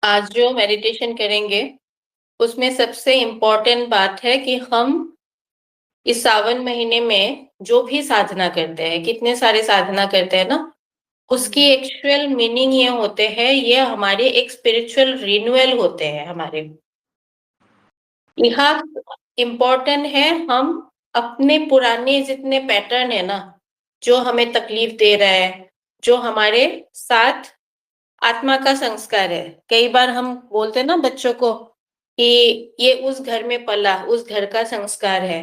आज जो मेडिटेशन करेंगे उसमें सबसे इम्पोर्टेंट बात है कि हम इस सावन महीने में जो भी साधना करते हैं, कितने सारे साधना करते हैं ना, उसकी एक्चुअल मीनिंग ये होते हैं, ये हमारे एक स्पिरिचुअल रिन्यूअल होते हैं हमारे। यहाँ इम्पोर्टेंट है हम अपने पुराने जितने पैटर्न है ना, जो हमें तकलीफ दे रहा है, जो हमारे साथ आत्मा का संस्कार है। कई बार हम बोलते हैं ना बच्चों को कि ये उस घर में पला, उस घर का संस्कार है।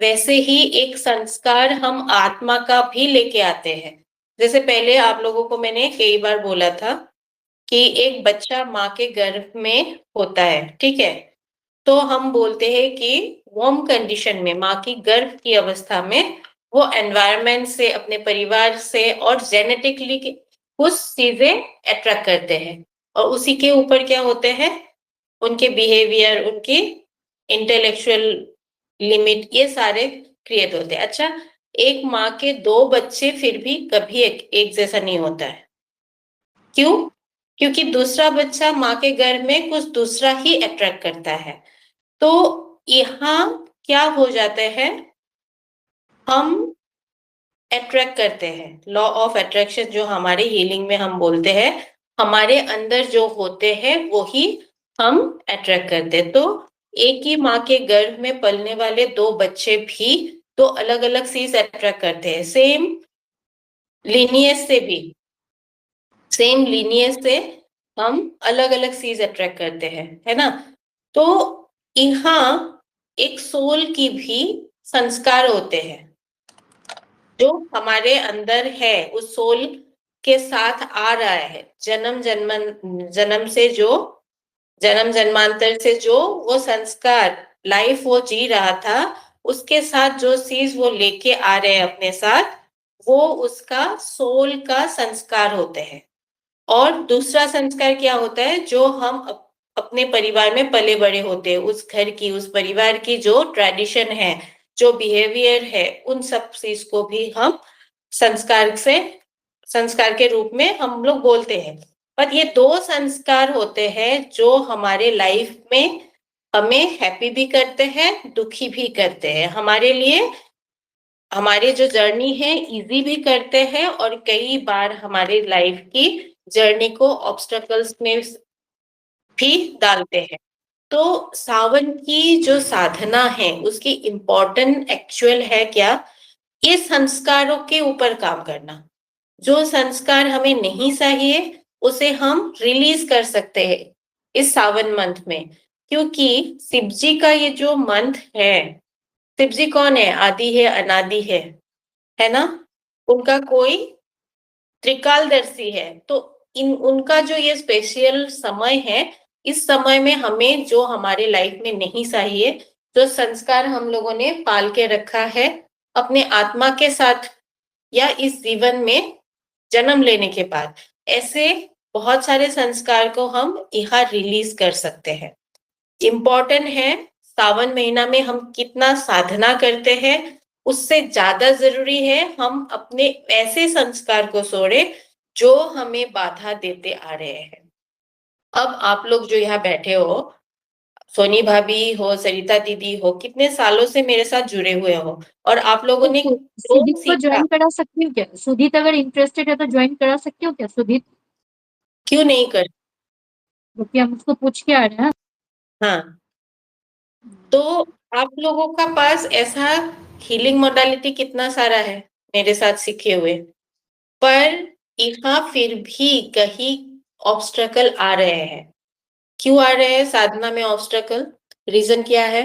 वैसे ही एक संस्कार हम आत्मा का भी लेके आते हैं। जैसे पहले आप लोगों को मैंने कई बार बोला था कि एक बच्चा माँ के गर्भ में होता है, ठीक है? तो हम बोलते हैं कि वार्म कंडीशन में, माँ की गर्भ की अवस्था में, वो एनवायरनमेंट से, अपने परिवार से और जेनेटिकली कुछ चीजें अट्रैक्ट करते हैं, और उसी के ऊपर क्या होते हैं, उनके बिहेवियर, उनकी इंटेलेक्चुअल लिमिट, ये सारे क्रिएट होते हैं। अच्छा, एक माँ के दो बच्चे फिर भी कभी एक जैसा नहीं होता है। क्यों? क्योंकि दूसरा बच्चा माँ के गर्भ में कुछ दूसरा ही अट्रैक्ट करता है। तो यहाँ क्या हो जाता है, हम अट्रैक्ट करते हैं, लॉ ऑफ अट्रैक्शन जो हमारे हीलिंग में हम बोलते हैं, हमारे अंदर जो होते हैं वो ही हम अट्रैक्ट करते हैं। तो एक ही माँ के गर्भ में पलने वाले दो बच्चे भी दो अलग अलग चीज अट्रैक्ट करते हैं, सेम लीनियज से भी, सेम लीनियज से हम अलग अलग चीज अट्रैक्ट करते हैं, है ना? तो यहाँ एक सोल की भी संस्कार होते हैं जो हमारे अंदर है, उस सोल के साथ आ रहा है जन्म से, जो जन्म जन्मांतर से जो वो संस्कार लाइफ वो जी रहा था, उसके साथ जो चीज वो लेके आ रहे हैं अपने साथ, वो उसका सोल का संस्कार होते हैं। और दूसरा संस्कार क्या होता है, जो हम अपने परिवार में पले बड़े होते हैं, उस घर की, उस परिवार की जो ट्रेडिशन है, जो बिहेवियर है, उन सब चीज को भी हम संस्कार से, संस्कार के रूप में हम लोग बोलते हैं। पर ये दो संस्कार होते हैं जो हमारे लाइफ में हमें हैप्पी भी करते हैं, दुखी भी करते हैं, हमारे लिए हमारे जो जर्नी है इजी भी करते हैं, और कई बार हमारे लाइफ की जर्नी को ऑब्स्टकल्स में भी डालते हैं। तो सावन की जो साधना है उसकी इम्पोर्टेंट एक्चुअल है क्या, ये संस्कारों के ऊपर काम करना। जो संस्कार हमें नहीं चाहिए उसे हम रिलीज कर सकते हैं इस सावन मंथ में, क्योंकि शिव जी का ये जो मंथ है, शिव जी कौन है, आदि है, अनादि है ना? उनका कोई त्रिकालदर्शी है। तो इन उनका जो ये स्पेशल समय है, इस समय में हमें जो हमारे लाइफ में नहीं चाहिए, जो संस्कार हम लोगों ने पाल के रखा है अपने आत्मा के साथ या इस जीवन में जन्म लेने के बाद, ऐसे बहुत सारे संस्कार को हम यहाँ रिलीज कर सकते हैं। इम्पोर्टेंट है सावन महीना में हम कितना साधना करते हैं, उससे ज्यादा जरूरी है हम अपने ऐसे संस्कार को छोड़े जो हमें बाधा देते आ रहे हैं। अब आप लोग जो यहाँ बैठे हो, सोनी भाभी हो, सरिता दीदी हो, कितने सालों से मेरे साथ जुड़े हुए हो, और आप लोगों ने जो सुदीप को सीखा, ज्वाइन करा सकती हूँ क्या? सुदीप अगर इंटरेस्टेड है तो ज्वाइन करा सकती हूँ क्या सुदीप? क्यों नहीं कर? क्योंकि हम उसको पूछ के आ रहे हैं। हाँ, तो आप लोगों का पास ऐसा हीलिंग मोडालिटी कितना सारा है मेरे साथ सीखे हुए, पर यहाँ फिर भी कहीं ऑब्स्ट्रकल आ रहे हैं। क्यों आ रहे हैं साधना में ऑब्स्ट्रकल? रीजन क्या है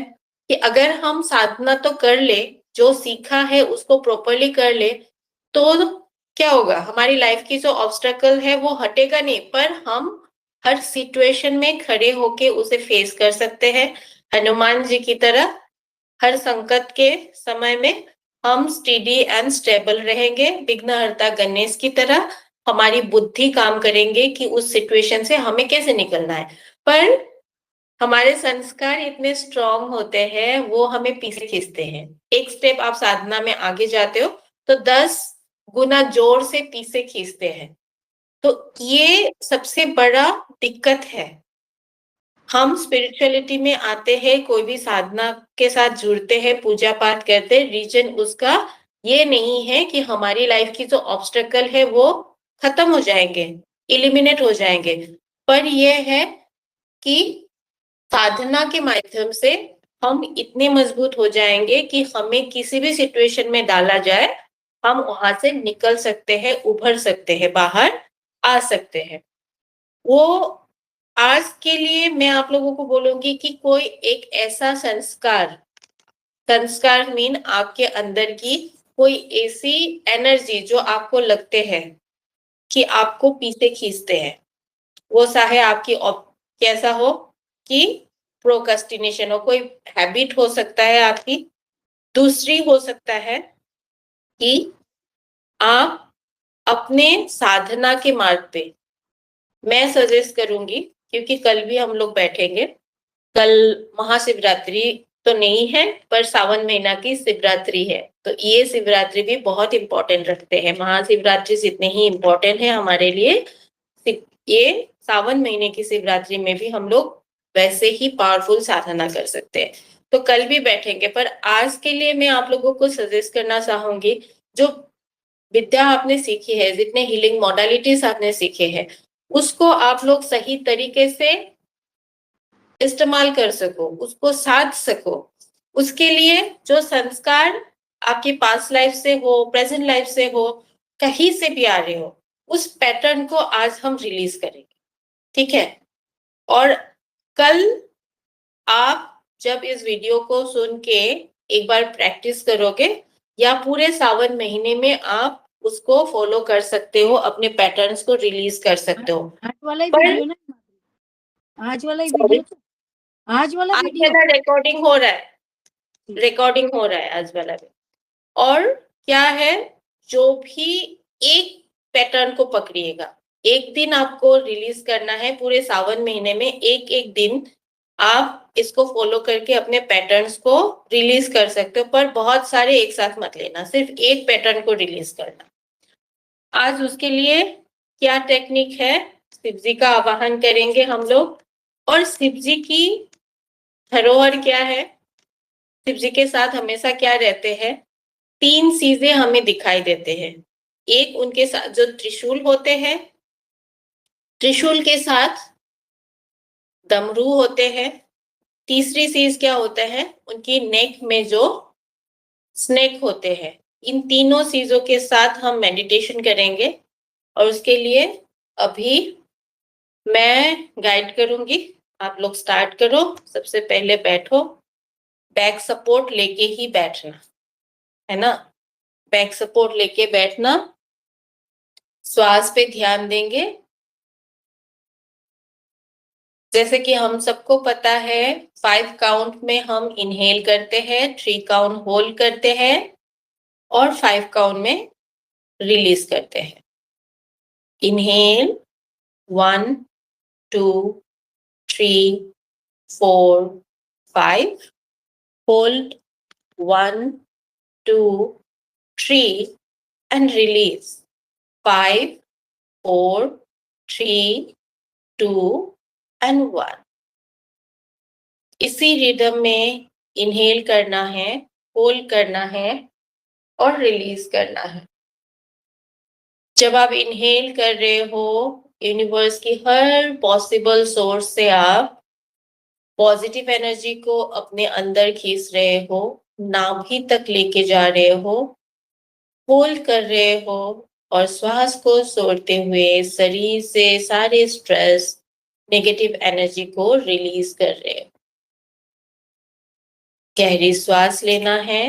कि अगर हम साधना तो कर ले, जो सीखा है उसको प्रॉपरली कर ले, तो क्या होगा, हमारी लाइफ की जो ऑब्स्ट्रकल है वो हटेगा नहीं, पर हम हर सिचुएशन में खड़े होके उसे फेस कर सकते हैं। हनुमान जी की तरह हर संकट के समय में हम स्टेडी एंड स्टेबल रहेंगे। विघ्नहर्ता गणेश की तरह हमारी बुद्धि काम करेंगे कि उस सिचुएशन से हमें कैसे निकलना है। पर हमारे संस्कार इतने स्ट्रांग होते हैं, वो हमें पीछे खींचते हैं। एक स्टेप आप साधना में आगे जाते हो तो 10 गुना जोर से पीछे खींचते हैं। तो ये सबसे बड़ा दिक्कत है हम स्पिरिचुअलिटी में आते हैं, कोई भी साधना के साथ जुड़ते हैं, पूजा पाठ करते हैं, रीजन उसका ये नहीं है कि हमारी लाइफ की जो ऑब्स्टेकल है वो खत्म हो जाएंगे, इलिमिनेट हो जाएंगे, पर ये है कि साधना के माध्यम से हम इतने मजबूत हो जाएंगे कि हमें किसी भी सिचुएशन में डाला जाए, हम वहां से निकल सकते हैं, उभर सकते हैं, बाहर आ सकते हैं। वो आज के लिए मैं आप लोगों को बोलूंगी कि कोई एक ऐसा संस्कार, संस्कार मीन आपके अंदर की कोई ऐसी एनर्जी जो आपको लगते हैं कि आपको पीछे खींचते हैं, वो चाहे आपकी कैसा हो, कि प्रोक्रेस्टिनेशन हो, कोई हैबिट हो सकता है आपकी, दूसरी हो सकता है कि आप अपने साधना के मार्ग पे, मैं सजेस्ट करूंगी, क्योंकि कल भी हम लोग बैठेंगे, कल महाशिवरात्रि तो नहीं है, पर सावन महीना की शिवरात्रि है, तो ये शिवरात्रि भी बहुत इंपॉर्टेंट रखते हैं, महाशिवरात्रि जितने ही इंपॉर्टेंट है हमारे लिए, ये सावन महीने की शिवरात्रि में भी हम लोग वैसे ही पावरफुल साधना कर सकते हैं। तो कल भी बैठेंगे, पर आज के लिए मैं आप लोगों को सजेस्ट करना चाहूंगी, जो विद्या आपने सीखी है, जितने हीलिंग मॉडलिटीज आपने सीखे हैं, उसको आप लोग सही तरीके से इस्तेमाल कर सको, उसको साध सको। उसके लिए जो संस्कार आपके पास्ट लाइफ से हो, प्रेजेंट लाइफ से हो, कहीं से भी आ रहे हो, उस पैटर्न को आज हम रिलीज करेंगे, ठीक है? और कल आप जब इस वीडियो को सुन के एक बार प्रैक्टिस करोगे, या पूरे सावन महीने में आप उसको फॉलो कर सकते हो, अपने पैटर्न्स को रिलीज कर सकते हो। आज वाला ही पर वीडियो ना, आज वाला ही सॉरी, वीडियो तो, आज वाला आज वीडियो वाला रिकॉर्डिंग हो रहा है, रिकॉर्डिंग हो रहा है आज वाला भी। और क्या है, जो भी एक पैटर्न को पकड़िएगा, एक दिन आपको रिलीज करना है, पूरे सावन महीने में एक एक दिन आप इसको फॉलो करके अपने पैटर्न्स को रिलीज कर सकते हो, पर बहुत सारे एक साथ मत लेना, सिर्फ एक पैटर्न को रिलीज करना। आज उसके लिए क्या टेक्निक है, शिव जी का आवाहन करेंगे हम लोग, और शिव जी की धरोहर क्या है, शिव जी के साथ हमेशा क्या रहते हैं, तीन चीजें हमें दिखाई देते हैं। एक, उनके साथ जो त्रिशूल होते हैं, त्रिशूल के साथ डमरू होते हैं। तीसरी चीज क्या होता है, उनकी नेक में जो स्नेक होते हैं। इन तीनों चीजों के साथ हम मेडिटेशन करेंगे, और उसके लिए अभी मैं गाइड करूंगी, आप लोग स्टार्ट करो। सबसे पहले बैठो, बैक सपोर्ट लेके ही बैठना है ना, बैक सपोर्ट लेके बैठना, श्वास पे ध्यान देंगे। जैसे कि हम सबको पता है, 5 काउंट में हम इनहेल करते हैं, 3 काउंट होल्ड करते हैं, और 5 काउंट में रिलीज करते हैं। Inhale 1 2 3 4 5, hold 1 2 3 and release 5 4 3 2 and 1। इसी रिदम में इनहेल करना है, होल्ड करना है, और रिलीज करना है। जब आप इनहेल कर रहे हो, यूनिवर्स की हर पॉसिबल सोर्स से आप पॉजिटिव एनर्जी को अपने अंदर खींच रहे हो, नाभि तक लेके जा रहे हो, होल्ड कर रहे हो, और श्वास को छोड़ते हुए शरीर से सारे स्ट्रेस, नेगेटिव एनर्जी को रिलीज कर रहे हो। गहरी श्वास लेना है,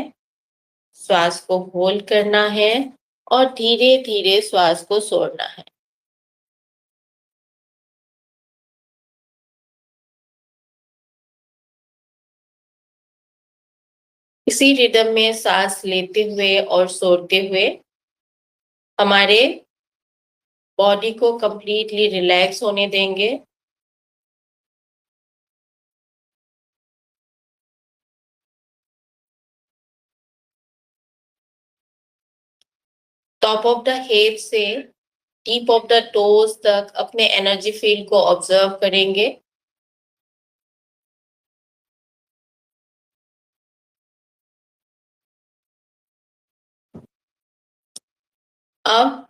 श्वास को होल्ड करना है, और धीरे धीरे श्वास को छोड़ना है। इसी रिदम में सांस लेते हुए और छोड़ते हुए हमारे बॉडी को कंप्लीटली रिलैक्स होने देंगे। टॉप ऑफ द हेड से टिप ऑफ द टोज तक अपने एनर्जी फील्ड को ऑब्जर्व करेंगे। अब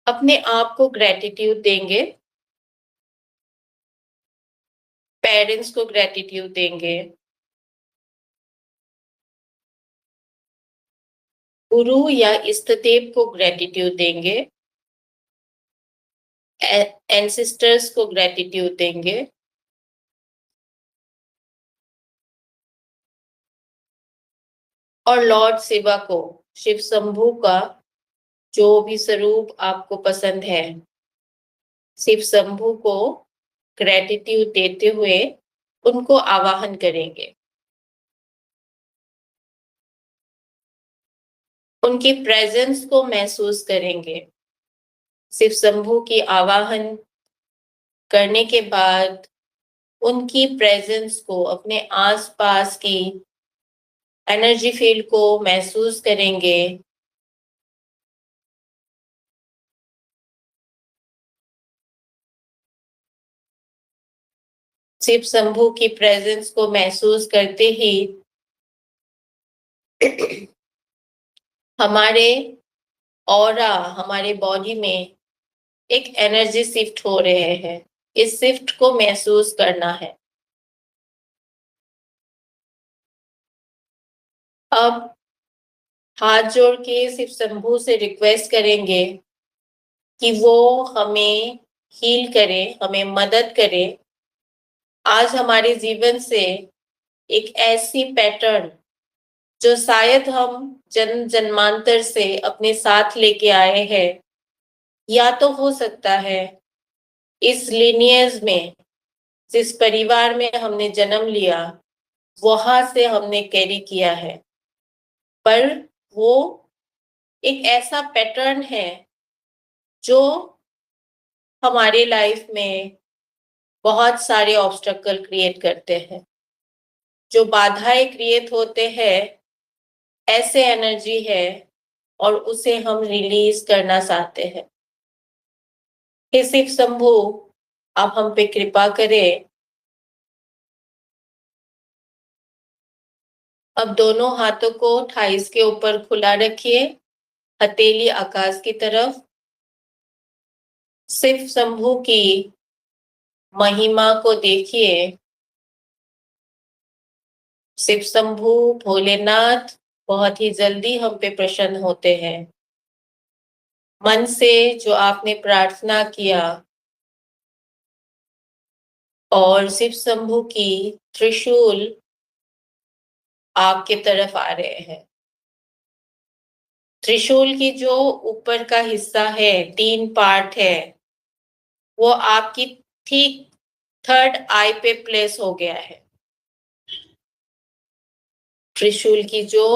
अपने आप को ग्रेटिट्यूड देंगे, पेरेंट्स को ग्रेटिट्यूड देंगे, गुरु या इष्ट देव को ग्रेटिट्यूड देंगे, एंसेस्टर्स को ग्रेटिट्यूड देंगे, और लॉर्ड शिवा को, शिव शंभू का जो भी स्वरूप आपको पसंद है, शिव शंभू को ग्रेटिट्यूड देते हुए उनको आवाहन करेंगे, उनकी प्रेजेंस को महसूस करेंगे। शिव शंभू की आवाहन करने के बाद उनकी प्रेजेंस को, अपने आसपास की एनर्जी फील्ड को महसूस करेंगे। शिव शंभू की प्रेजेंस को महसूस करते ही हमारे ऑरा, हमारे बॉडी में एक एनर्जी शिफ्ट हो रहे हैं। इस शिफ्ट को महसूस करना है। अब हाथ जोड़ के शिव शंभू से रिक्वेस्ट करेंगे कि वो हमें हील करे, हमें मदद करे। आज हमारे जीवन से एक ऐसी पैटर्न जो शायद हम जन्म जन्मांतर से अपने साथ लेके आए हैं, या तो हो सकता है इस लिनियज में, जिस परिवार में हमने जन्म लिया, वहां से हमने कैरी किया है, पर वो एक ऐसा पैटर्न है जो हमारे लाइफ में बहुत सारे ऑब्स्टकल क्रिएट करते हैं। जो बाधाएं क्रिएट होते हैं, ऐसे एनर्जी है और उसे हम रिलीज करना चाहते हैं। हे शिव शंभू, आप हम पे कृपा करें। अब दोनों हाथों को थाइस के ऊपर खुला रखिए, हथेली आकाश की तरफ। शिव शंभू की महिमा को देखिए। शिव शंभू भोलेनाथ बहुत ही जल्दी हम पे प्रसन्न होते हैं। मन से जो आपने प्रार्थना किया, और शिव शंभू की त्रिशूल आपके तरफ आ रहे हैं। त्रिशूल की जो ऊपर का हिस्सा है, 3 पार्ट है, वो आपकी ठीक 3rd आई पे प्लेस हो गया है। त्रिशूल की जो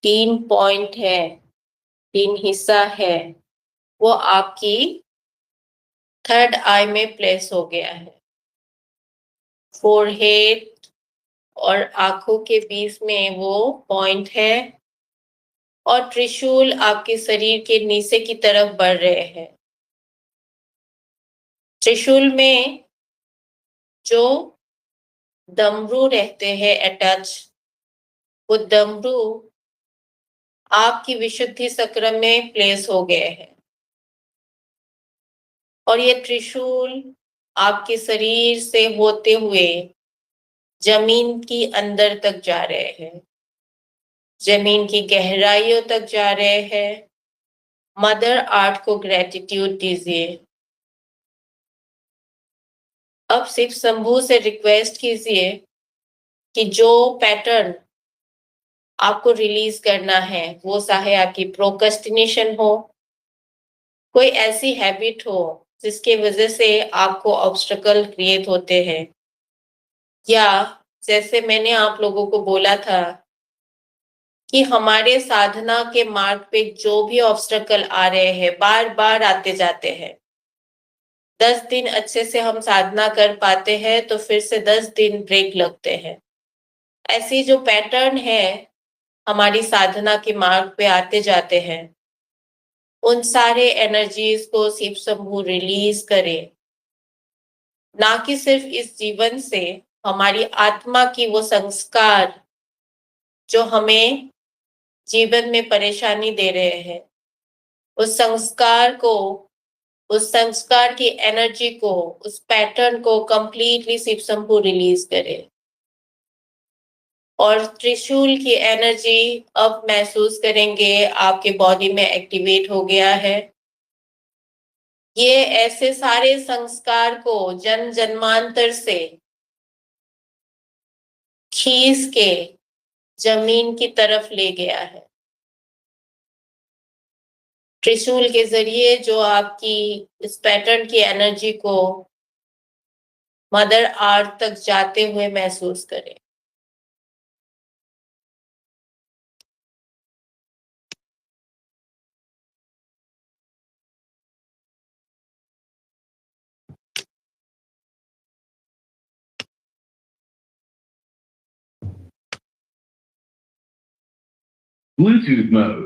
3 पॉइंट है, 3 हिस्सा है, वो आपकी 3rd आई में प्लेस हो गया है। फोरहेड और आंखों के बीच में वो पॉइंट है, और त्रिशूल आपके शरीर के नीचे की तरफ बढ़ रहे हैं। त्रिशूल में जो डमरू रहते हैं अटैच, वो डमरू आपकी विशुद्धि चक्र में प्लेस हो गए हैं, और ये त्रिशूल आपके शरीर से होते हुए जमीन की अंदर तक जा रहे हैं, जमीन की गहराइयों तक जा रहे हैं। मदर आर्ट को ग्रेटिट्यूड दीजिए। अब शिव शंभू से रिक्वेस्ट कीजिए कि जो पैटर्न आपको रिलीज करना है, वो चाहे आपकी प्रोक्रेस्टिनेशन हो, कोई ऐसी हैबिट हो जिसके वजह से आपको ऑब्स्टकल क्रिएट होते हैं, या जैसे मैंने आप लोगों को बोला था कि हमारे साधना के मार्ग पे जो भी ऑब्स्टकल आ रहे हैं, बार बार आते जाते हैं। 10 दिन अच्छे से हम साधना कर पाते हैं तो फिर से 10 दिन ब्रेक लगते हैं। ऐसी जो पैटर्न है हमारी साधना के मार्ग पे आते जाते हैं, उन सारे एनर्जीज को शिव शंभू रिलीज करे। ना कि सिर्फ इस जीवन से, हमारी आत्मा की वो संस्कार जो हमें जीवन में परेशानी दे रहे हैं, उस संस्कार की एनर्जी को, उस पैटर्न को कंप्लीटली शिव शंभू रिलीज करे। और त्रिशूल की एनर्जी अब महसूस करेंगे आपके बॉडी में एक्टिवेट हो गया है। ये ऐसे सारे संस्कार को जन्म जन्मांतर से खींच के जमीन की तरफ ले गया है। त्रिशूल के जरिए जो आपकी इस पैटर्न की एनर्जी को मदर अर्थ तक जाते हुए महसूस करें। Bluetooth mode.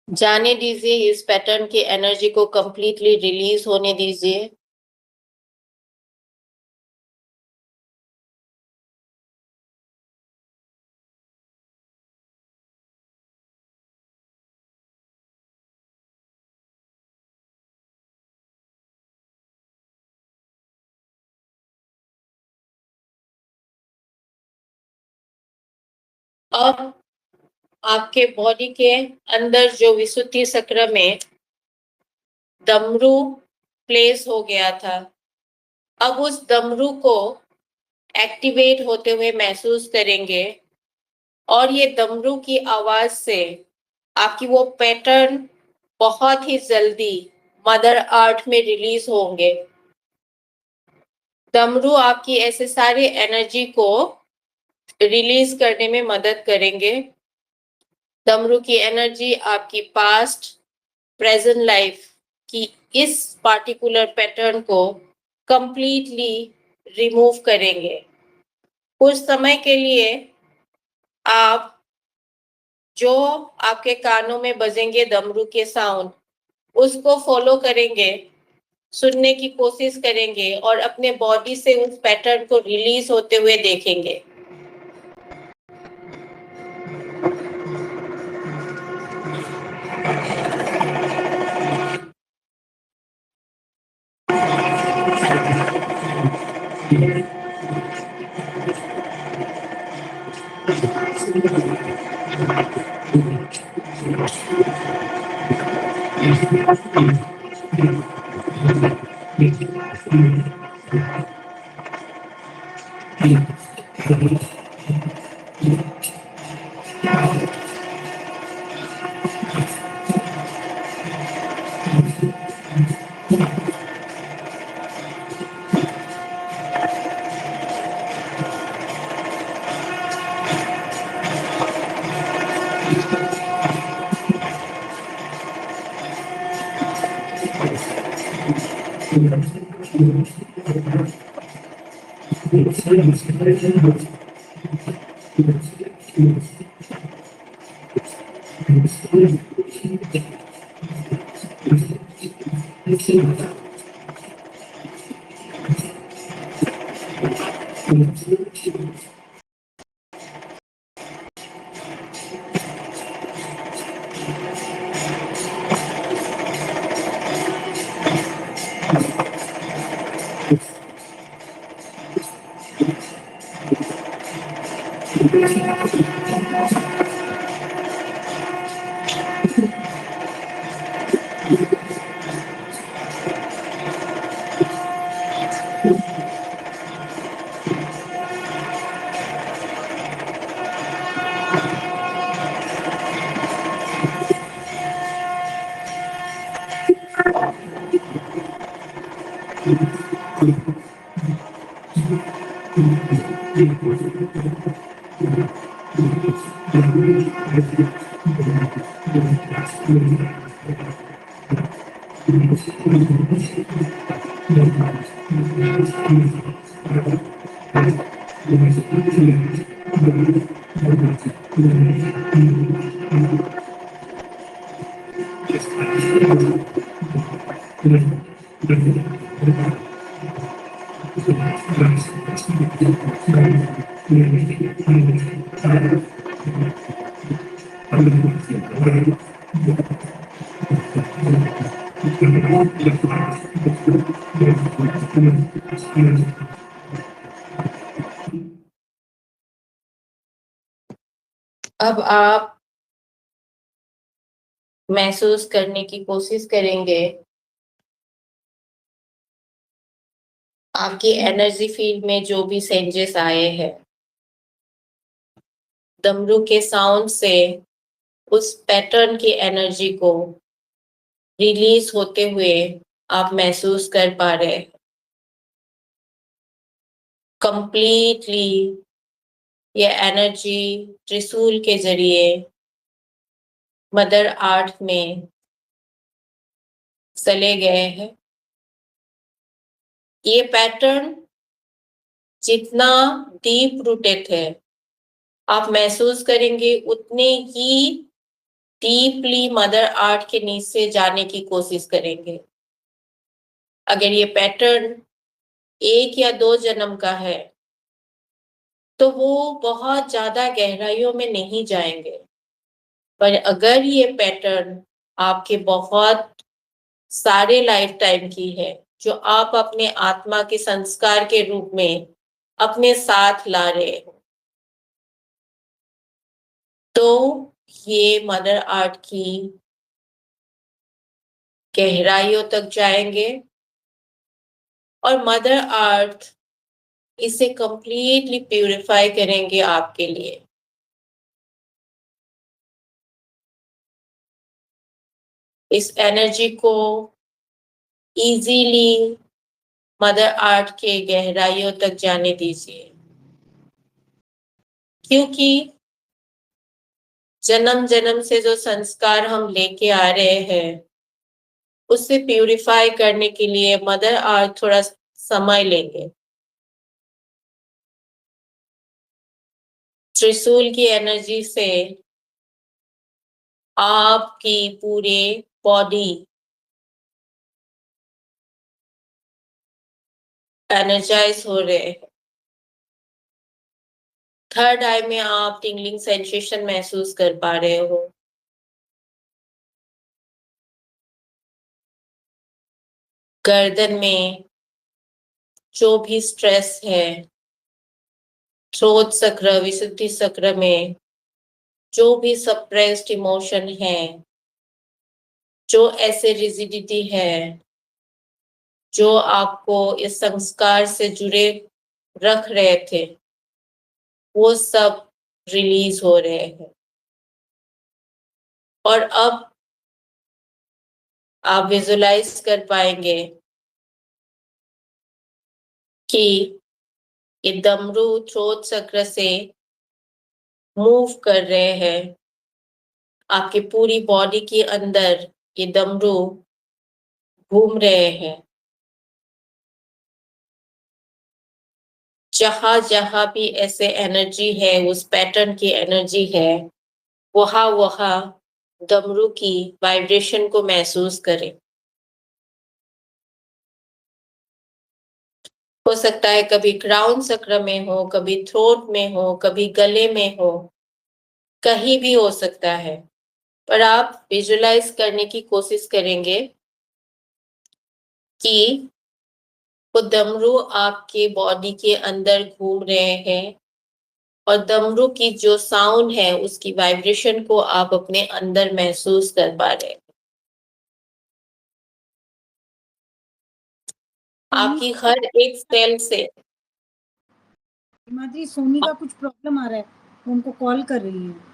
जाने दीजिए, इस पैटर्न की एनर्जी को कंप्लीटली रिलीज होने दीजिए। अब आपके बॉडी के अंदर जो विशुद्धि चक्र में डमरू प्लेस हो गया था, अब उस डमरू को एक्टिवेट होते हुए महसूस करेंगे और ये डमरू की आवाज से आपकी वो पैटर्न बहुत ही जल्दी मदर अर्थ में रिलीज होंगे। डमरू आपकी ऐसे सारे एनर्जी को रिलीज करने में मदद करेंगे। डमरू की एनर्जी आपकी पास्ट प्रेजेंट लाइफ की इस पार्टिकुलर पैटर्न को कंप्लीटली रिमूव करेंगे। कुछ समय के लिए आप जो आपके कानों में बजेंगे डमरू के साउंड, उसको फॉलो करेंगे, सुनने की कोशिश करेंगे और अपने बॉडी से उस पैटर्न को रिलीज होते हुए देखेंगे। अब आप महसूस करने की कोशिश करेंगे आपकी एनर्जी फील्ड में जो भी चेंजेस आए हैं, डमरू के साउंड से उस पैटर्न की एनर्जी को रिलीज होते हुए आप महसूस कर पा रहे हैं। कंप्लीटली ये एनर्जी त्रिशूल के जरिए मदर अर्थ में चले गए हैं। ये पैटर्न जितना डीप रूटेड है, आप महसूस करेंगे उतने ही डीपली मदर अर्थ के नीचे जाने की कोशिश करेंगे। अगर ये पैटर्न 1 या 2 जन्म का है तो वो बहुत ज्यादा गहराइयों में नहीं जाएंगे, पर अगर ये पैटर्न आपके बहुत सारे लाइफ टाइम की है, जो आप अपने आत्मा के संस्कार के रूप में अपने साथ ला रहे हो, तो ये मदर अर्थ की गहराइयों तक जाएंगे और मदर अर्थ इसे कंप्लीटली प्यूरिफाई करेंगे आपके लिए। इस एनर्जी को इजीली मदर अर्थ के गहराइयों तक जाने दीजिए, क्योंकि जन्म जन्म से जो संस्कार हम लेके आ रहे हैं, उससे प्यूरिफाई करने के लिए मदर अर्थ थोड़ा समय लेंगे। त्रिशूल की एनर्जी से आपकी पूरे बॉडी एनर्जाइज हो रहे हैं। थर्ड आई में आप टिंगलिंग सेंसेशन महसूस कर पा रहे हो। गर्दन में जो भी स्ट्रेस है, थ्रोट चक्र, विशुद्धि चक्र में जो भी सप्रेस्ड इमोशन है, जो ऐसे रिजिडिटी है जो आपको इस संस्कार से जुड़े रख रहे थे, वो सब रिलीज हो रहे हैं। और अब आप विजुलाइज कर पाएंगे कि ये डमरू थ्रोट चक्र से मूव कर रहे हैं। आपकी पूरी बॉडी के अंदर ये डमरू घूम रहे हैं। जहां जहां भी ऐसे एनर्जी है, उस पैटर्न की एनर्जी है, वहां डमरू की वाइब्रेशन को महसूस करें। हो सकता है कभी क्राउन चक्र में हो, कभी थ्रोट में हो, कभी गले में हो, कहीं भी हो सकता है, पर आप विजुलाइज करने की कोशिश करेंगे कि वो डमरू आपके बॉडी के अंदर घूम रहे हैं और डमरू की जो साउंड है, उसकी वाइब्रेशन को आप अपने अंदर महसूस कर पा रहे हैं। आपकी हर एक सेल से हिमाद्री, सोनी का कुछ प्रॉब्लम आ रहा है, वो उनको कॉल कर रही है।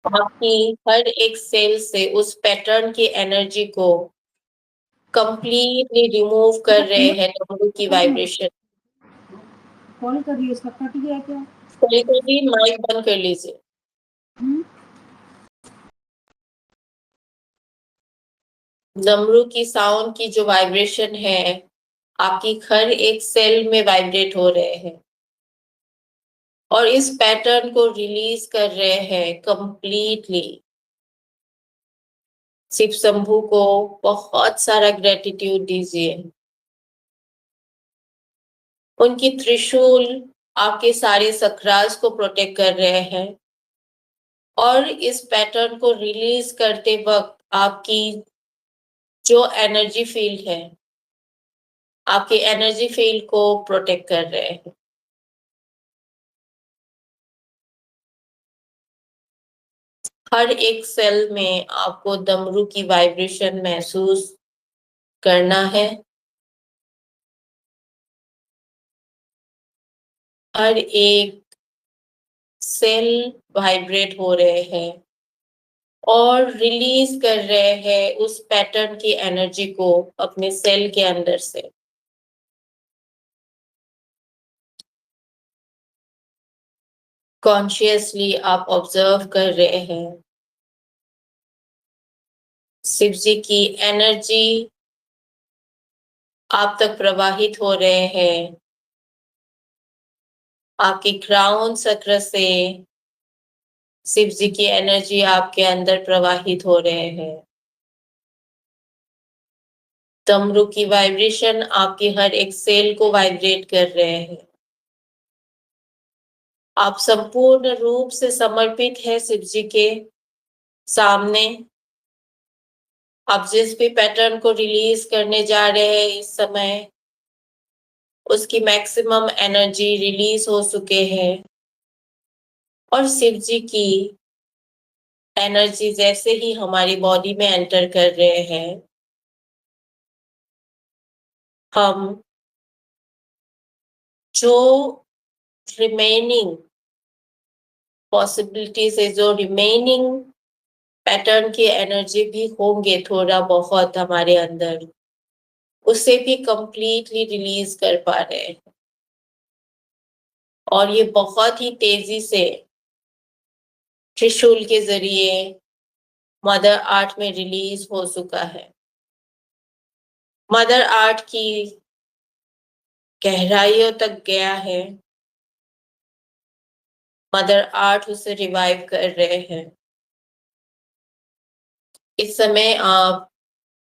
आपकी हर एक सेल से उस पैटर्न की एनर्जी को कंप्लीटली रिमूव कर रहे हैं डमरू की वाइब्रेशन। कॉल कर रही है, इसका कट गया क्या? कभी माइक बंद कर लीजिए। डमरू की साउंड की जो वाइब्रेशन है, आपकी हर एक सेल में वाइब्रेट हो रहे हैं और इस पैटर्न को रिलीज कर रहे हैं कंप्लीटली। शिव शंभू को बहुत सारा ग्रेटिट्यूड दीजिए। उनकी त्रिशूल आपके सारे सक्रास को प्रोटेक्ट कर रहे हैं और इस पैटर्न को रिलीज करते वक्त आपकी जो एनर्जी फील्ड है, आपकी एनर्जी फील्ड को प्रोटेक्ट कर रहे हैं। हर एक सेल में आपको डमरू की वाइब्रेशन महसूस करना है। हर एक सेल वाइब्रेट हो रहे हैं और रिलीज कर रहे हैं उस पैटर्न की एनर्जी को अपने सेल के अंदर से। कॉन्शियसली आप ऑब्जर्व कर रहे हैं शिव जी की एनर्जी आप तक प्रवाहित हो रहे हैं। आपके क्राउन चक्र से शिव जी की एनर्जी आपके अंदर प्रवाहित हो रहे हैं। डमरू की वाइब्रेशन आपकी हर एक सेल को वाइब्रेट कर रहे हैं। आप संपूर्ण रूप से समर्पित है शिव जी के सामने। आप जिस भी पैटर्न को रिलीज करने जा रहे हैं इस समय, उसकी मैक्सिमम एनर्जी रिलीज हो चुके हैं और शिव जी की एनर्जी जैसे ही हमारी बॉडी में एंटर कर रहे हैं, हम जो रिमेनिंग पॉसिबिलिटीज है, जो रिमेनिंग पैटर्न की एनर्जी भी होंगे थोड़ा बहुत हमारे अंदर, उसे भी कंप्लीटली रिलीज कर पा रहे हैं। और ये बहुत ही तेजी से त्रिशूल के जरिए मदर आर्ट में रिलीज हो चुका है। मदर आर्ट की गहराइयों तक गया है। मदर आर्ट उसे रिवाइव कर रहे हैं। इस समय आप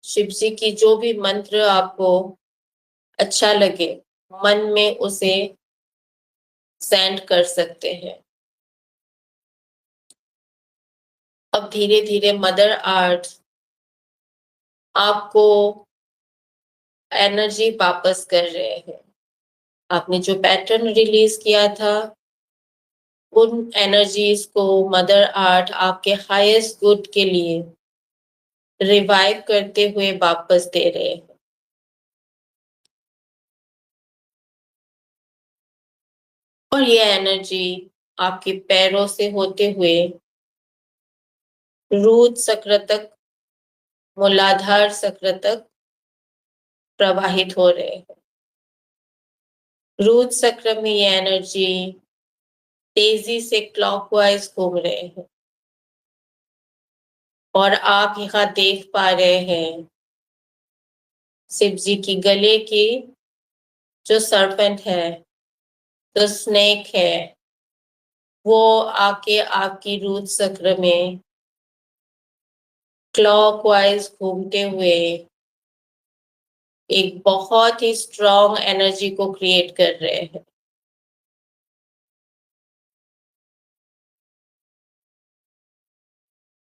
शिव जी की जो भी मंत्र आपको अच्छा लगे, मन में उसे सेंड कर सकते हैं। अब धीरे धीरे मदर आर्ट आपको एनर्जी वापस कर रहे हैं। आपने जो पैटर्न रिलीज किया था, उन एनर्जीज को मदर आर्ट आपके हाईएस्ट गुड के लिए रिवाइव करते हुए वापस दे रहे हैं। और ये एनर्जी आपके पैरों से होते हुए रूट चक्र तक, मूलाधार चक्र तक प्रवाहित हो रहे हैं। रूट चक्र में ये एनर्जी तेजी से क्लॉकवाइज घूम रहे हैं और आप यहाँ देख पा रहे हैं शिव जी की गले की जो सर्पेंट है, जो स्नेक है, वो आके आपकी रूट चक्र में क्लॉकवाइज घूमते हुए एक बहुत ही स्ट्रॉन्ग एनर्जी को क्रिएट कर रहे हैं।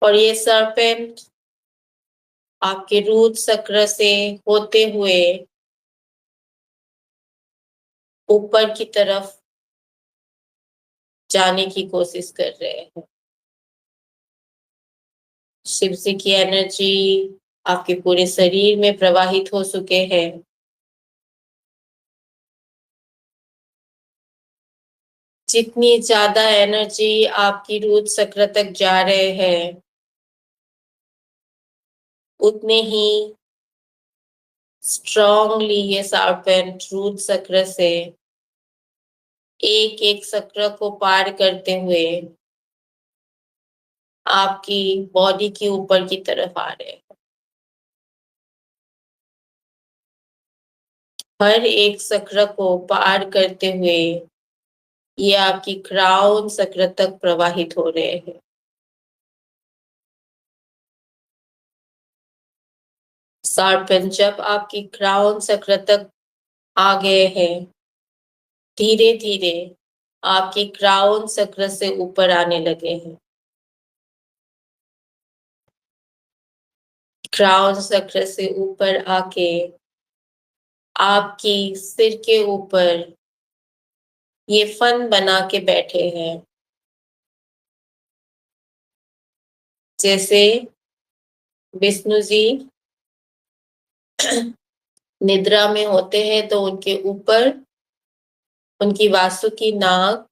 और ये सर्पेंट आपके रूट चक्र से होते हुए ऊपर की तरफ जाने की कोशिश कर रहे हैं। शिव जी की एनर्जी आपके पूरे शरीर में प्रवाहित हो चुके हैं। जितनी ज्यादा एनर्जी आपकी रूट चक्र तक जा रहे हैं, उतने ही स्ट्रॉन्गली ये सर्पेंट रूट चक्र से एक एक चक्र को पार करते हुए आपकी बॉडी के ऊपर की तरफ आ रहे हैं। हर एक चक्र को पार करते हुए ये आपकी क्राउन चक्र तक प्रवाहित हो रहे हैं। सर्पेंट जब आपकी क्राउन चक्र तक आ गए हैं, धीरे धीरे आपकी क्राउन चक्र से ऊपर आने लगे हैं। क्राउन चक्र से ऊपर आके आपकी सिर के ऊपर ये फन बना के बैठे हैं। जैसे विष्णु जी निद्रा में होते हैं तो उनके ऊपर उनकी वासुकी नाग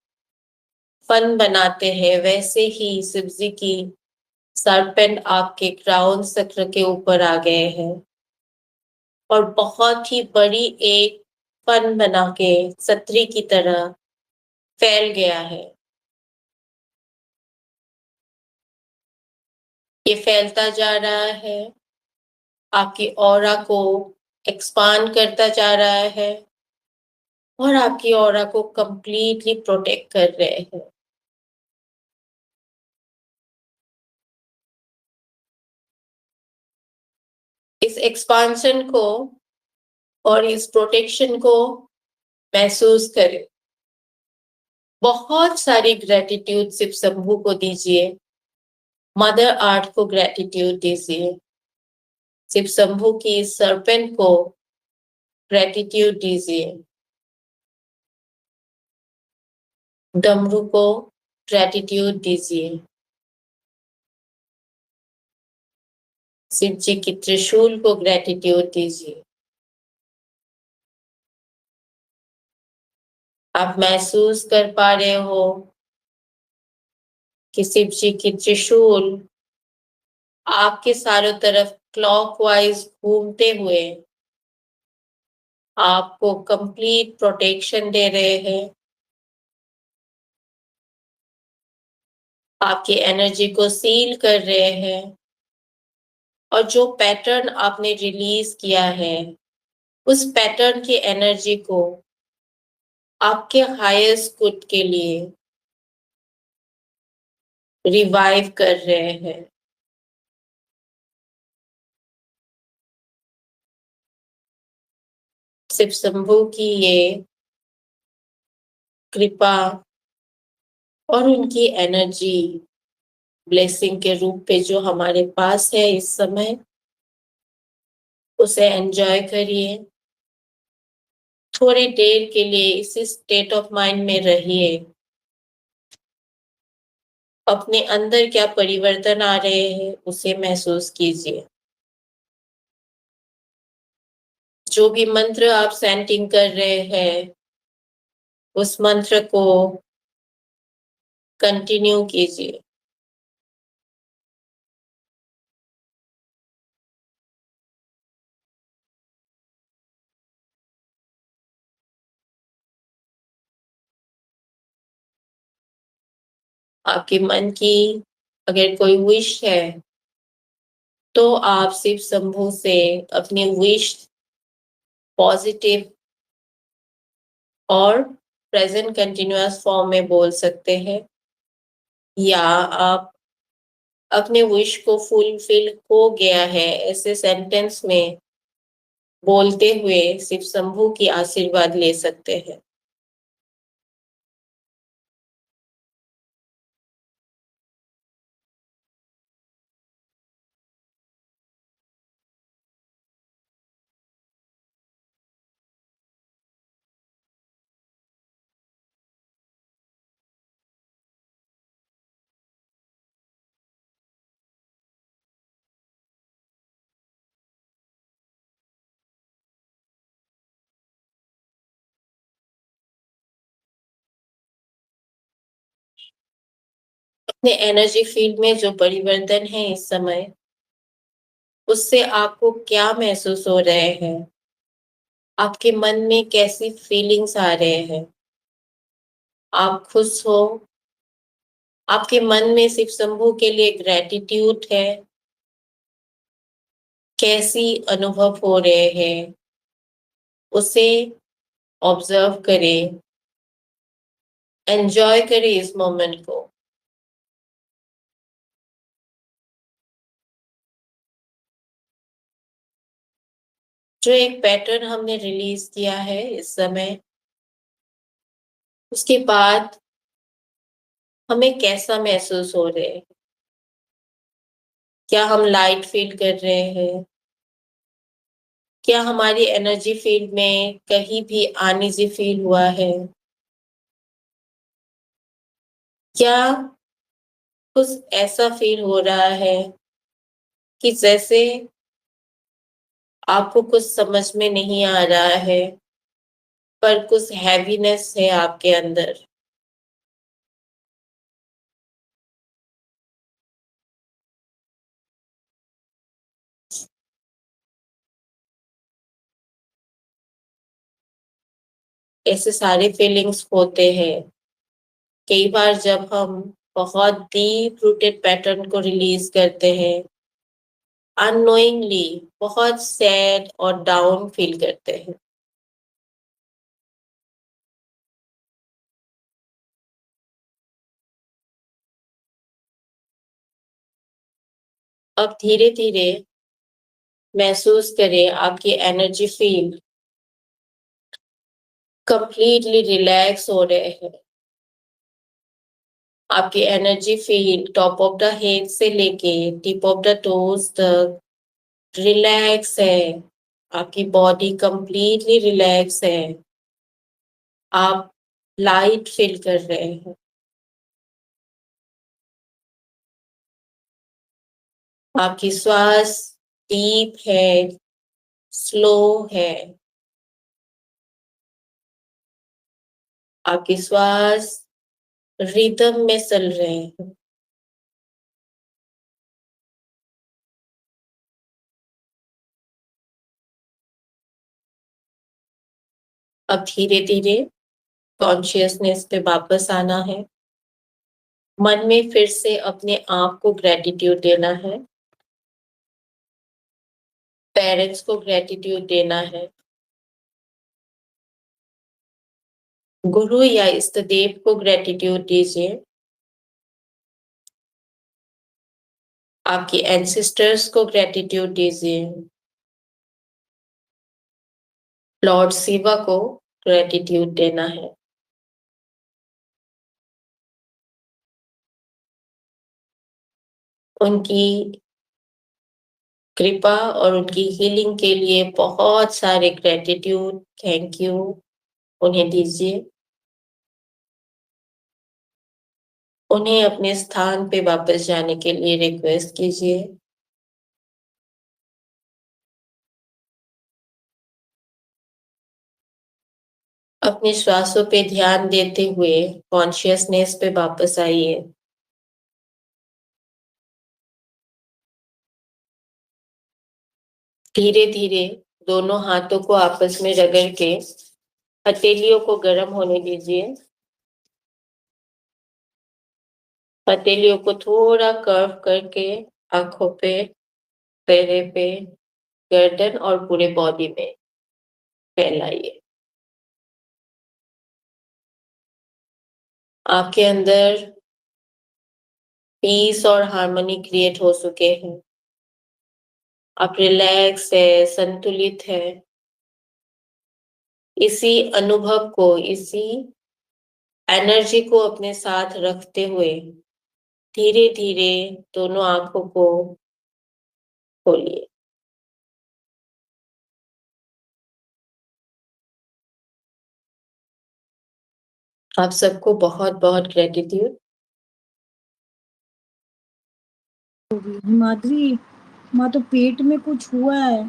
फन बनाते हैं, वैसे ही शिव जी की सर्पेंट आपके क्राउन चक्र के ऊपर आ गए हैं और बहुत ही बड़ी एक फन बना के छतरी की तरह फैल गया है। ये फैलता जा रहा है, आपकी ऑरा को एक्सपांड करता जा रहा है और आपकी ऑरा को कंप्लीटली प्रोटेक्ट कर रहे हैं। इस एक्सपांशन को और इस प्रोटेक्शन को महसूस करें। बहुत सारी ग्रेटिट्यूड शिव शंभू को दीजिए, मदर अर्थ को ग्रेटिट्यूड दीजिए, शिव शंभू की सर्पेंट को ग्रेटिट्यूड दीजिए, डमरू को ग्रेटिट्यूड दीजिए, शिव जी की त्रिशूल को ग्रेटिट्यूड दीजिए। आप महसूस कर पा रहे हो कि शिव जी की त्रिशूल आपके चारों तरफ क्लॉकवाइज घूमते हुए आपको कंप्लीट प्रोटेक्शन दे रहे हैं, आपकी एनर्जी को सील कर रहे हैं और जो पैटर्न आपने रिलीज किया है उस पैटर्न की एनर्जी को आपके हाईएस्ट गुड के लिए रिवाइव कर रहे हैं। शिव शंभू की ये कृपा और उनकी एनर्जी ब्लेसिंग के रूप पे जो हमारे पास है इस समय, उसे एंजॉय करिए। थोड़ी देर के लिए इसी स्टेट ऑफ माइंड में रहिए। अपने अंदर क्या परिवर्तन आ रहे हैं उसे महसूस कीजिए। जो भी मंत्र आप सेंटिंग कर रहे हैं उस मंत्र को कंटिन्यू कीजिए। आपके मन की अगर कोई विश है तो आप शिव शंभू से अपनी विश पॉजिटिव और प्रेजेंट कंटिन्यूअस फॉर्म में बोल सकते हैं, या आप अपने विश को फुलफिल हो गया है ऐसे सेंटेंस में बोलते हुए शिव शंभू की आशीर्वाद ले सकते हैं। अपने एनर्जी फील्ड में जो परिवर्तन है इस समय, उससे आपको क्या महसूस हो रहे हैं? आपके मन में कैसी फीलिंग्स आ रहे हैं? आप खुश हो? आपके मन में शिव शंभू के लिए ग्रेटिट्यूड है? कैसी अनुभव हो रहे हैं उसे ऑब्जर्व करें, एंजॉय करें इस मोमेंट को। जो एक पैटर्न हमने रिलीज किया है इस समय, उसके बाद हमें कैसा महसूस हो रहा है? क्या हम लाइट फील कर रहे हैं? क्या हमारी एनर्जी फील्ड में कहीं भी अनईजी फील हुआ है? क्या कुछ ऐसा फील हो रहा है कि जैसे आपको कुछ समझ में नहीं आ रहा है, पर कुछ हैवीनेस है आपके अंदर? ऐसे सारे फीलिंग्स होते हैं। कई बार जब हम बहुत डीप रूटेड पैटर्न को रिलीज करते हैं, अननोइंगली बहुत सैड और डाउन फील करते हैं। अब धीरे धीरे महसूस करें आपकी एनर्जी फील्ड कंप्लीटली रिलैक्स हो रहे हैं। आपकी energy field top of the head से लेके टिप ऑफ द टोज तक रिलैक्स है। आपकी बॉडी कंप्लीटली रिलैक्स है। आप लाइट फील कर रहे हैं। आपकी श्वास डीप है, स्लो है। आपकी श्वास रिदम में चल रहे हैं। अब धीरे धीरे कॉन्शियसनेस पे वापस आना है। मन में फिर से अपने आप को ग्रेटिट्यूड देना है। पेरेंट्स को ग्रेटिट्यूड देना है। गुरु या इष्ट देव को ग्रेटिट्यूड दीजिए। आपके एंसेस्टर्स को ग्रेटिट्यूड दीजिए। लॉर्ड शिवा को ग्रेटिट्यूड देना है। उनकी कृपा और उनकी हीलिंग के लिए बहुत सारे ग्रेटिट्यूड, थैंक यू उन्हें दीजिए। उन्हें अपने स्थान पे वापस जाने के लिए रिक्वेस्ट कीजिए। अपने श्वासों पे ध्यान देते हुए कॉन्शियसनेस पे वापस आइए। धीरे धीरे दोनों हाथों को आपस में रगड़ के हथेलियों को गर्म होने दीजिए। हथेलियों को थोड़ा कर्व करके आंखों पे, पैरे पे, गर्दन और पूरे बॉडी में फैलाइए। आपके अंदर पीस और हार्मनी क्रिएट हो चुके हैं। आप रिलैक्स है, संतुलित है। इसी अनुभव को, इसी एनर्जी को अपने साथ रखते हुए धीरे धीरे दोनों आंखों को खोलिए। आप सबको बहुत बहुत ग्रेटिट्यूड। हिमाद्री माँ, तो पेट में कुछ हुआ है।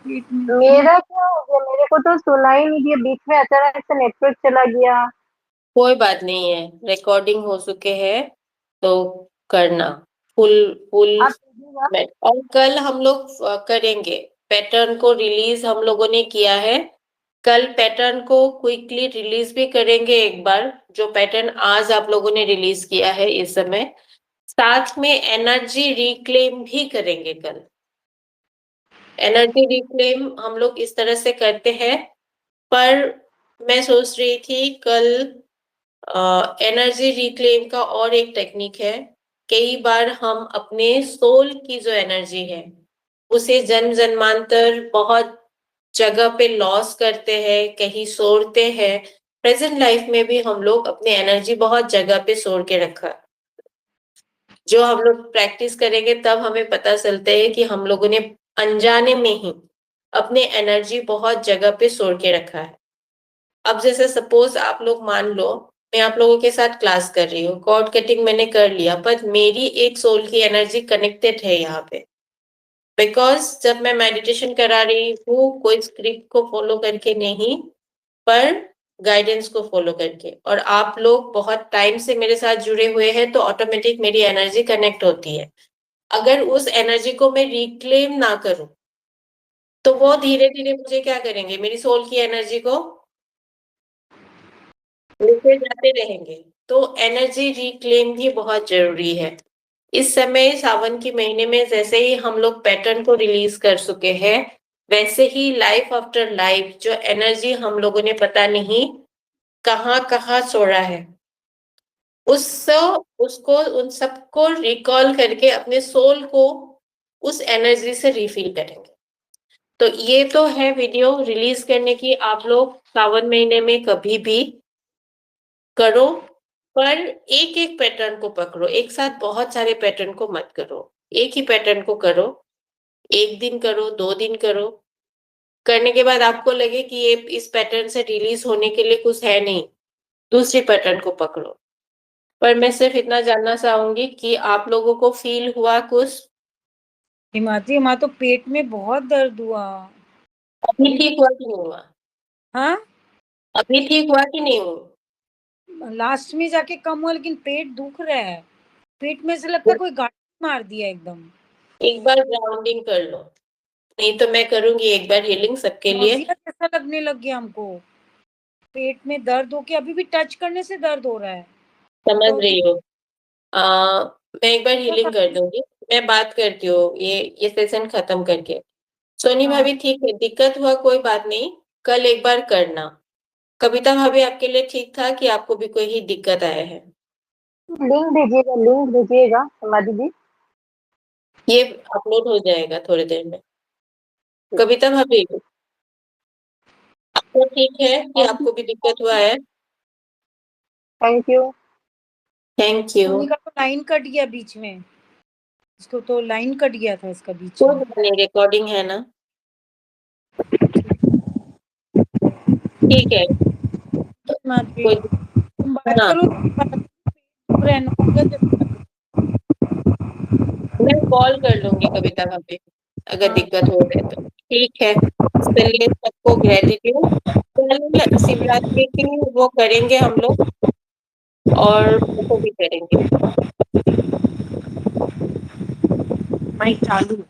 पेट में मेरा क्या हो गया? मेरे को तो सुना ही नहीं दिया, बीच में अचानक से नेटवर्क चला गया। कोई बात नहीं है, रिकॉर्डिंग हो चुके हैं तो करना फुल फुल। आप कीजिएगा। और कल हम लोग करेंगे पैटर्न को रिलीज। हम लोगों ने किया है, कल पैटर्न को क्विकली रिलीज भी करेंगे एक बार, जो पैटर्न आज आप लोगों ने रिलीज किया है इस समय। साथ में एनर्जी रिक्लेम भी करेंगे कल। एनर्जी रिक्लेम हम लोग इस तरह से करते हैं, पर मैं सोच रही थी कल एनर्जी रिक्लेम का और एक टेक्निक है। कई बार हम अपने सोल की जो एनर्जी है उसे जन्म जन्मांतर बहुत जगह पे लॉस करते हैं, कहीं छोड़ते हैं, प्रेजेंट लाइफ में भी हम लोग अपनी एनर्जी बहुत जगह पे सोर के रखा है। जो हम लोग प्रैक्टिस करेंगे तब हमें पता चलता है कि हम लोगों ने अनजाने में ही अपने एनर्जी बहुत जगह पे सोर के रखा है। अब जैसे सपोज आप लोग मान लो मैं आप लोगों के साथ क्लास कर रही हूँ, कॉर्ड कटिंग मैंने कर लिया, पर मेरी एक सोल की एनर्जी कनेक्टेड है यहाँ पे। बिकॉज जब मैं मेडिटेशन करा रही हूँ कोई स्क्रिप्ट को फॉलो करके नहीं, पर गाइडेंस को फॉलो करके, और आप लोग बहुत टाइम से मेरे साथ जुड़े हुए हैं तो ऑटोमेटिक मेरी एनर्जी कनेक्ट होती है। अगर उस एनर्जी को मैं रिक्लेम ना करूं तो वो धीरे धीरे मुझे क्या करेंगे, मेरी सोल की एनर्जी को लेके जाते रहेंगे। तो एनर्जी रिक्लेम भी बहुत जरूरी है। इस समय सावन के महीने में जैसे ही हम लोग पैटर्न को रिलीज कर चुके हैं, वैसे ही लाइफ आफ्टर लाइफ जो एनर्जी हम लोगों ने पता नहीं कहाँ कहाँ छोड़ा है, उसको उन सबको रिकॉल करके अपने सोल को उस एनर्जी से रिफिल करेंगे। तो ये तो है वीडियो रिलीज करने की, आप लोग सावन महीने में कभी भी करो, पर एक एक पैटर्न को पकड़ो, एक साथ बहुत सारे पैटर्न को मत करो। एक ही पैटर्न को करो, एक दिन करो, 2 दिन करो, करने के बाद आपको लगे कि ये इस पैटर्न से रिलीज होने के लिए कुछ है नहीं, दूसरी पैटर्न को पकड़ो। पर मैं सिर्फ इतना जानना चाहूंगी कि आप लोगों को फील हुआ कुछ? हिमाद्री, हमारा तो पेट में बहुत दर्द हुआ। अभी ठीक हुआ कि नहीं हुआ? हाँ, अभी ठीक हुआ कि नहीं हुआ? लास्ट में जाके कम हुआ, लेकिन पेट दुख रहा है। पेट में से लगता है कोई गांठ मार दिया एकदम। एक बार ग्राउंडिंग कर लो, नहीं तो मैं करूंगी एक बार हीलिंग सबके लिए। नाउजिया जैसा लगने लग गया हमको, पेट में दर्द हो के अभी भी टच करने से दर्द हो रहा है। समझ तो रही हो? मैं एक बार हीलिंग कर दूंगी, मैं बात करती हूँ ये सेशन खत्म करके। सोनी हाँ। भाभी ठीक है, दिक्कत हुआ कोई बात नहीं, कल एक बार करना। कविता भाभी आपके लिए ठीक था कि आपको भी कोई ही दिक्कत आया है? लिंक भेजिएगा समाधि जी। ये अपलोड हो जाएगा थोड़ी देर में। कविता भाभी आपको ठीक है कि आपको भी दिक्कत हुआ है? Thank you. Thank you. Sony का तो लाइन कट गया बीच में, इसको तो लाइन कट गया था इसका बीच कोई में। बात नहीं, रिकॉर्डिंग है ना, ठीक है। हिमाद्री, कोई तुम बात हाँ, करो, नाउजिया जैसा। मैं कॉल कर लूंगी कविता भाभी अगर हाँ। दिक्कत हो रही है तो। ठीक है, चलिए सबको ग्रेटिट्यूड। कल शिवरात्रि की वो करेंगे हम लोग, और वो भी करेंगे। माइक चालू।